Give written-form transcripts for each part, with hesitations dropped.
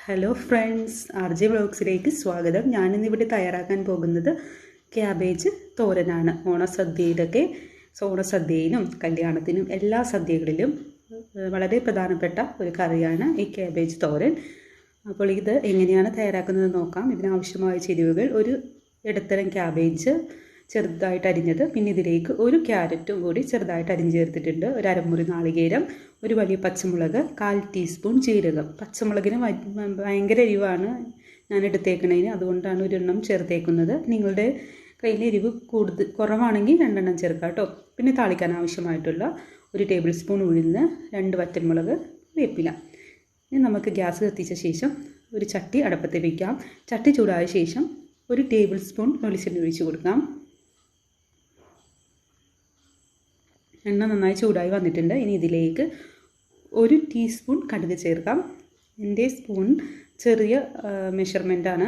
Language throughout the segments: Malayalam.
ഹലോ ഫ്രണ്ട്സ്, RJ വ്ളോഗ്സിലേക്ക് സ്വാഗതം. ഞാനിന്നിവിടെ തയ്യാറാക്കാൻ പോകുന്നത് ക്യാബേജ് തോരനാണ്. ഓണസദ്യയിലും കല്യാണത്തിനും എല്ലാ സദ്യകളിലും വളരെ പ്രധാനപ്പെട്ട ഒരു കറിയാണ് ഈ ക്യാബേജ് തോരൻ. അപ്പോൾ ഇത് എങ്ങനെയാണ് തയ്യാറാക്കുന്നത് നോക്കാം. ഇതിനാവശ്യമായ ചേരുവകൾ: ഒരു ഇടത്തരം ക്യാബേജ് ചെറുതായിട്ട് അരിഞ്ഞത്, പിന്നെ ഇതിലേക്ക് ഒരു ക്യാരറ്റും കൂടി ചെറുതായിട്ട് അരിഞ്ഞ് ചേർത്തിട്ടുണ്ട്, ഒരു അരമുറി നാളികേരം, ഒരു വലിയ പച്ചമുളക്, 1/4 ടീസ്പൂൺ ജീരകം. പച്ചമുളകിന് ഭയങ്കര എരിവാണ് ഞാൻ എടുത്തേക്കണതിന്, അതുകൊണ്ടാണ് ഒരെണ്ണം ചേർത്തേക്കുന്നത്. നിങ്ങളുടെ കയ്യിൽ എരിവ് കുറവാണെങ്കിൽ 2 എണ്ണം ചേർക്കാം കേട്ടോ. പിന്നെ താളിക്കാൻ ആവശ്യമായിട്ടുള്ള 1 ടേബിൾ സ്പൂൺ ഉഴുന്ന്, 2 വറ്റൽമുളക്, വേപ്പില. ഇനി നമുക്ക് ഗ്യാസ് കത്തിച്ച ശേഷം ഒരു ചട്ടി അടുപ്പത്ത് വയ്ക്കാം. ചട്ടി ചൂടായ ശേഷം 1 ടേബിൾ സ്പൂൺ വെളിച്ചെണ്ണ ഒഴിച്ച് കൊടുക്കാം. എണ്ണ നന്നായി ചൂടായി വന്നിട്ടുണ്ട്. ഇനി ഇതിലേക്ക് 1 ടീസ്പൂൺ കടുക് ചേർക്കാം. എൻ്റെ സ്പൂൺ ചെറിയ മെഷർമെൻറ്റാണ്.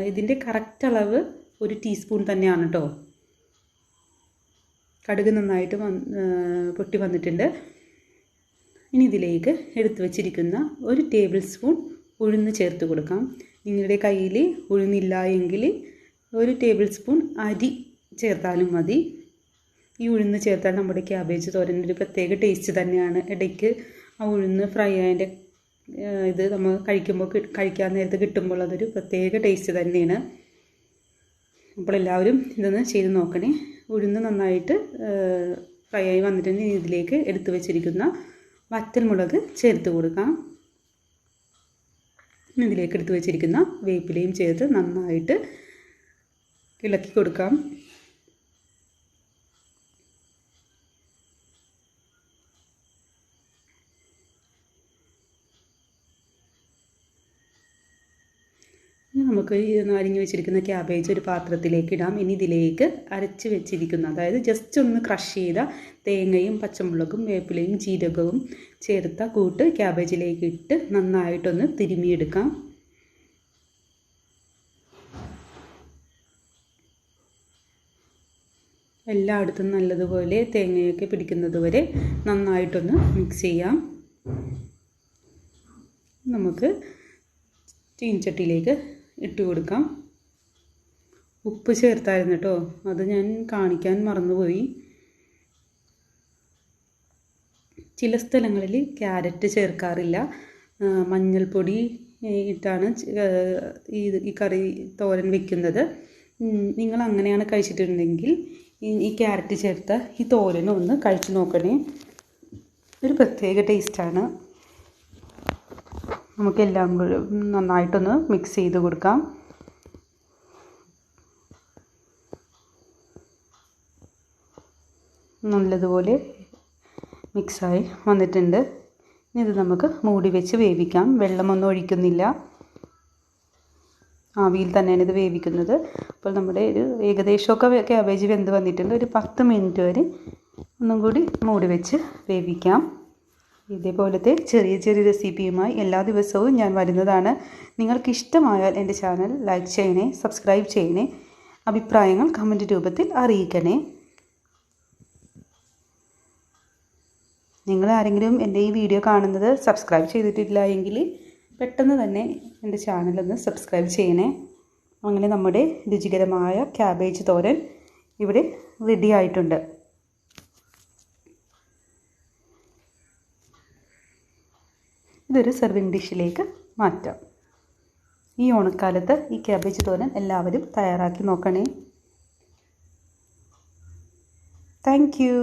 ഇതിൻ്റെ കറക്റ്റ് അളവ് 1 ടീസ്പൂൺ തന്നെയാണ് കേട്ടോ. കടുക് നന്നായിട്ട് പൊട്ടി വന്നിട്ടുണ്ട്. ഇനി ഇതിലേക്ക് എടുത്തു വച്ചിരിക്കുന്ന 1 ടേബിൾ സ്പൂൺ ഉഴുന്ന് ചേർത്ത് കൊടുക്കാം. നിങ്ങളുടെ കയ്യിൽ ഉഴുന്നില്ല എങ്കിൽ 1 ടേബിൾ സ്പൂൺ അരി ചേർത്താലും മതി. ഈ ഉഴുന്ന് ചേർത്താൽ നമ്മുടെ ക്യാബേജ് തോരനൊരു പ്രത്യേക ടേസ്റ്റ് തന്നെയാണ്. ഇടയ്ക്ക് ആ ഉഴുന്ന് ഫ്രൈ ആയതിൻ്റെ ഇത് നമ്മൾ കഴിക്കാൻ നേരത്ത് കിട്ടുമ്പോൾ അതൊരു പ്രത്യേക ടേസ്റ്റ് തന്നെയാണ്. അപ്പോൾ എല്ലാവരും ഇതൊന്ന് ചെയ്ത് നോക്കണേ. ഉഴുന്ന് നന്നായിട്ട് ഫ്രൈ ആയി വന്നിട്ടുണ്ടെങ്കിൽ ഇതിലേക്ക് എടുത്തു വെച്ചിരിക്കുന്ന വറ്റൽമുളക് ചേർത്ത് കൊടുക്കാം. ഇതിലേക്ക് എടുത്തു വെച്ചിരിക്കുന്ന വേപ്പിലയും ചേർത്ത് നന്നായിട്ട് ഇളക്കി കൊടുക്കാം. നമുക്ക് ഈ അരിഞ്ഞു വെച്ചിരിക്കുന്ന ക്യാബേജ് ഒരു പാത്രത്തിലേക്ക് ഇടാം. ഇനി ഇതിലേക്ക് അരച്ച് വെച്ചിരിക്കുന്ന, അതായത് ജസ്റ്റ് ഒന്ന് ക്രഷ് ചെയ്ത തേങ്ങയും പച്ചമുളകും വേപ്പിലയും ജീരകവും ചേർത്ത കൂട്ട് ക്യാബേജിലേക്ക് ഇട്ട് നന്നായിട്ടൊന്ന് തിരുമിയെടുക്കാം. എല്ലായിടത്തും നല്ലതുപോലെ തേങ്ങയൊക്കെ പിടിക്കുന്നത് വരെ നന്നായിട്ടൊന്ന് മിക്സ് ചെയ്യാം. നമുക്ക് ചീനച്ചട്ടിയിലേക്ക് ഇട്ട് കൊടുക്കാം. ഉപ്പ് ചേർത്തായിരുന്നു കേട്ടോ, അത് ഞാൻ കാണിക്കാൻ മറന്നുപോയി. ചില സ്ഥലങ്ങളിൽ ക്യാരറ്റ് ചേർക്കാറില്ല. മഞ്ഞൾപ്പൊടി ഇട്ടാണ് ഈ കറി തോരൻ വെക്കുന്നത്. നിങ്ങൾ അങ്ങനെയാണ് കഴിച്ചിട്ടുണ്ടെങ്കിൽ ഈ ക്യാരറ്റ് ചേർത്ത ഈ തോരനും ഒന്ന് കഴിച്ചു നോക്കണേ. ഒരു പ്രത്യേക ടേസ്റ്റാണ്. നമുക്കെല്ലാം കൂടി നന്നായിട്ടൊന്ന് മിക്സ് ചെയ്ത് കൊടുക്കാം. നല്ലതുപോലെ മിക്സായി വന്നിട്ടുണ്ട്. ഇനി ഇത് നമുക്ക് മൂടി വെച്ച് വേവിക്കാം. വെള്ളമൊന്നും ഒഴിക്കുന്നില്ല, ആവിയിൽ തന്നെയാണ് ഇത് വേവിക്കുന്നത്. അപ്പോൾ നമ്മുടെ ഒരു ഏകദേശമൊക്കെ ക്യാബേജ് വെന്ത് വന്നിട്ടുണ്ട്. ഒരു 10 മിനിറ്റ് വരെ ഒന്നും കൂടി മൂടി വെച്ച് വേവിക്കാം. ഇതേപോലത്തെ ചെറിയ ചെറിയ റെസിപ്പിയുമായി എല്ലാ ദിവസവും ഞാൻ വരുന്നതാണ്. നിങ്ങൾക്ക് ഇഷ്ടമായാൽ എൻ്റെ ചാനൽ ലൈക്ക് ചെയ്യണേ, സബ്സ്ക്രൈബ് ചെയ്യണേ, അഭിപ്രായങ്ങൾ കമൻറ്റ് രൂപത്തിൽ അറിയിക്കണേ. നിങ്ങൾ ആരെങ്കിലും എൻ്റെ ഈ വീഡിയോ കാണുന്നത് സബ്സ്ക്രൈബ് ചെയ്തിട്ടില്ല എങ്കിൽ പെട്ടെന്ന് തന്നെ എൻ്റെ ചാനലൊന്ന് സബ്സ്ക്രൈബ് ചെയ്യണേ. അങ്ങനെ നമ്മുടെ രുചികരമായ ക്യാബേജ് തോരൻ ഇവിടെ റെഡി ആയിട്ടുണ്ട്. ഇതൊരു സെർവിങ് ഡിഷിലേക്ക് മാറ്റാം. ഈ ഓണക്കാലത്ത് ഈ ക്യാബേജ് തോരൻ എല്ലാവരും തയ്യാറാക്കി നോക്കണേ. Thank you.